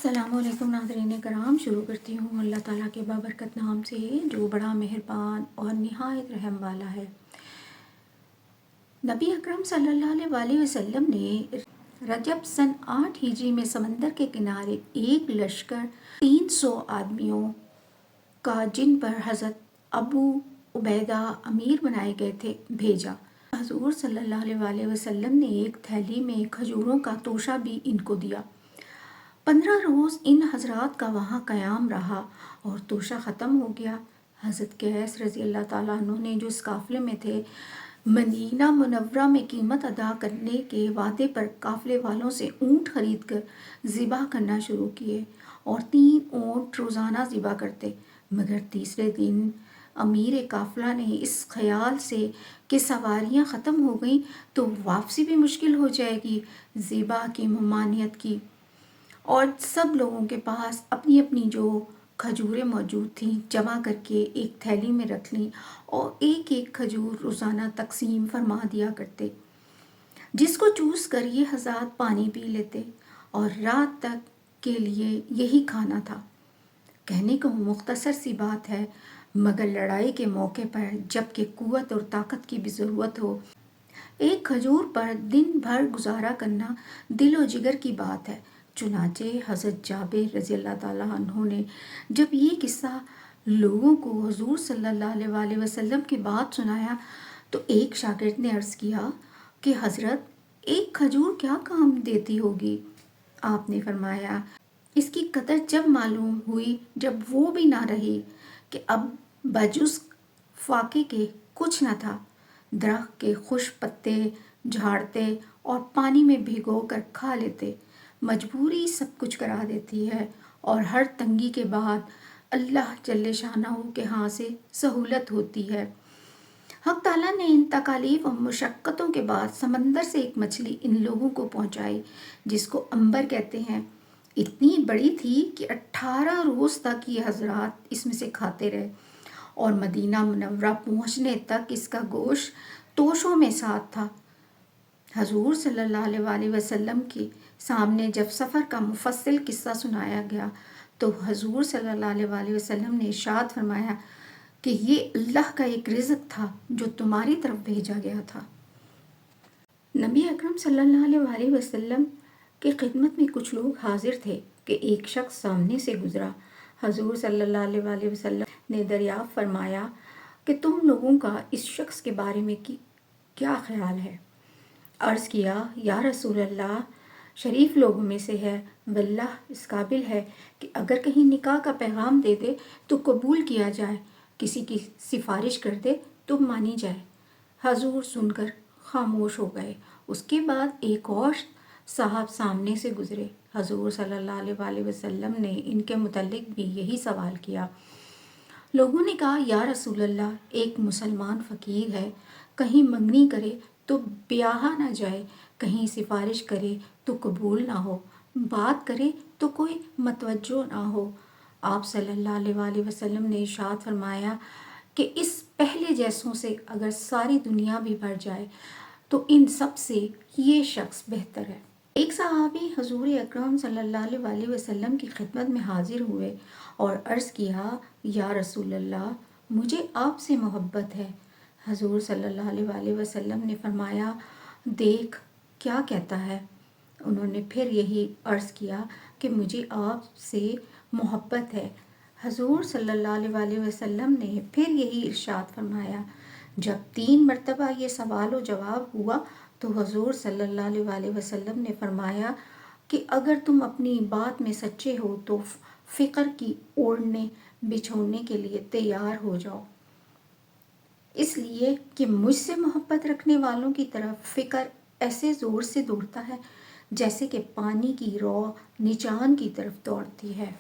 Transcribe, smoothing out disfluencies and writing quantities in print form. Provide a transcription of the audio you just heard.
السلام علیکم ناظرین کرام، شروع کرتی ہوں اللہ تعالیٰ کے بابرکت نام سے جو بڑا مہربان اور نہایت رحم والا ہے۔ نبی اکرم صلی اللہ علیہ وسلم نے رجب سن 8 ہجری میں سمندر کے کنارے ایک لشکر 300 آدمیوں کا، جن پر حضرت ابو عبیدہ امیر بنائے گئے تھے، بھیجا۔ حضور صلی اللہ علیہ وسلم نے ایک تھیلی میں کھجوروں کا توشہ بھی ان کو دیا۔ 15 روز ان حضرات کا وہاں قیام رہا اور توشہ ختم ہو گیا۔ حضرت قیس رضی اللہ تعالیٰ عنہ نے، جو اس قافلے میں تھے، مدینہ منورہ میں قیمت ادا کرنے کے وعدے پر قافلے والوں سے اونٹ خرید کر ذبح کرنا شروع کیے اور 3 اونٹ روزانہ ذبح کرتے، مگر تیسرے دن امیر قافلہ نے اس خیال سے کہ سواریاں ختم ہو گئیں تو واپسی بھی مشکل ہو جائے گی، ذبح کی ممانعت کی اور سب لوگوں کے پاس اپنی اپنی جو کھجوریں موجود تھیں جمع کر کے ایک تھیلی میں رکھ لیں اور ایک ایک کھجور روزانہ تقسیم فرما دیا کرتے، جس کو چوس کر یہ حضرات پانی پی لیتے اور رات تک کے لیے یہی کھانا تھا۔ کہنے کو مختصر سی بات ہے، مگر لڑائی کے موقع پر جب کہ قوت اور طاقت کی بھی ضرورت ہو، ایک کھجور پر دن بھر گزارا کرنا دل و جگر کی بات ہے۔ چنانچہ حضرت جابر رضی اللہ تعالیٰ عنہ نے جب یہ قصہ لوگوں کو حضور صلی اللہ علیہ وسلم کی بات سنایا تو ایک شاگرد نے عرض کیا کہ حضرت، ایک کھجور کیا کام دیتی ہوگی؟ آپ نے فرمایا، اس کی قدر جب معلوم ہوئی جب وہ بھی نہ رہی کہ اب بجز فاقے کے کچھ نہ تھا، درخت کے خشک پتے جھاڑتے اور پانی میں بھگو کر کھا لیتے۔ مجبوری سب کچھ کرا دیتی ہے اور ہر تنگی کے بعد اللہ جل شانہ کے ہاں سے سہولت ہوتی ہے۔ حق تعالیٰ نے ان تکالیف اور مشقتوں کے بعد سمندر سے ایک مچھلی ان لوگوں کو پہنچائی جس کو عنبر کہتے ہیں۔ اتنی بڑی تھی کہ 18 روز تک یہ حضرات اس میں سے کھاتے رہے اور مدینہ منورہ پہنچنے تک اس کا گوشت توشوں میں ساتھ تھا۔ حضور صلی اللہ علیہ وسلم کے سامنے جب سفر کا مفصل قصہ سنایا گیا تو حضور صلی اللہ علیہ وسلم نے ارشاد فرمایا کہ یہ اللہ کا ایک رزق تھا جو تمہاری طرف بھیجا گیا تھا۔ نبی اکرم صلی اللہ علیہ وسلم کی خدمت میں کچھ لوگ حاضر تھے کہ ایک شخص سامنے سے گزرا۔ حضور صلی اللہ علیہ وسلم نے دریافت فرمایا کہ تم لوگوں کا اس شخص کے بارے میں کیا خیال ہے؟ عرض کیا، یا رسول اللہ، شریف لوگوں میں سے ہے، واللہ اس قابل ہے کہ اگر کہیں نکاح کا پیغام دے دے تو قبول کیا جائے، کسی کی سفارش کر دے تو مانی جائے۔ حضور سن کر خاموش ہو گئے۔ اس کے بعد ایک اور صاحب سامنے سے گزرے۔ حضور صلی اللہ علیہ وسلم نے ان کے متعلق بھی یہی سوال کیا۔ لوگوں نے کہا، یا رسول اللہ، ایک مسلمان فقیر ہے، کہیں منگنی کرے تو بیاہا نہ جائے، کہیں سفارش کرے تو قبول نہ ہو، بات کرے تو کوئی متوجہ نہ ہو۔ آپ صلی اللہ علیہ وسلم نے ارشاد فرمایا کہ اس پہلے جیسوں سے اگر ساری دنیا بھی بھر جائے تو ان سب سے یہ شخص بہتر ہے۔ ایک صحابی حضور اکرم صلی اللہ علیہ وسلم کی خدمت میں حاضر ہوئے اور عرض کیا، یا رسول اللہ، مجھے آپ سے محبت ہے۔ حضور صلی اللہ علیہ وسلم نے فرمایا، دیکھ کیا کہتا ہے۔ انہوں نے پھر یہی عرض کیا کہ مجھے آپ سے محبت ہے۔ حضور صلی اللہ علیہ وسلم نے پھر یہی ارشاد فرمایا۔ جب 3 مرتبہ یہ سوال و جواب ہوا تو حضور صلی اللہ علیہ وسلم نے فرمایا کہ اگر تم اپنی بات میں سچے ہو تو فقر کی اوڑھنے بچھوڑنے کے لیے تیار ہو جاؤ، اس لیے کہ مجھ سے محبت رکھنے والوں کی طرف فقر ایسے زور سے دوڑتا ہے جیسے کہ پانی کی رو نیچان کی طرف دوڑتی ہے۔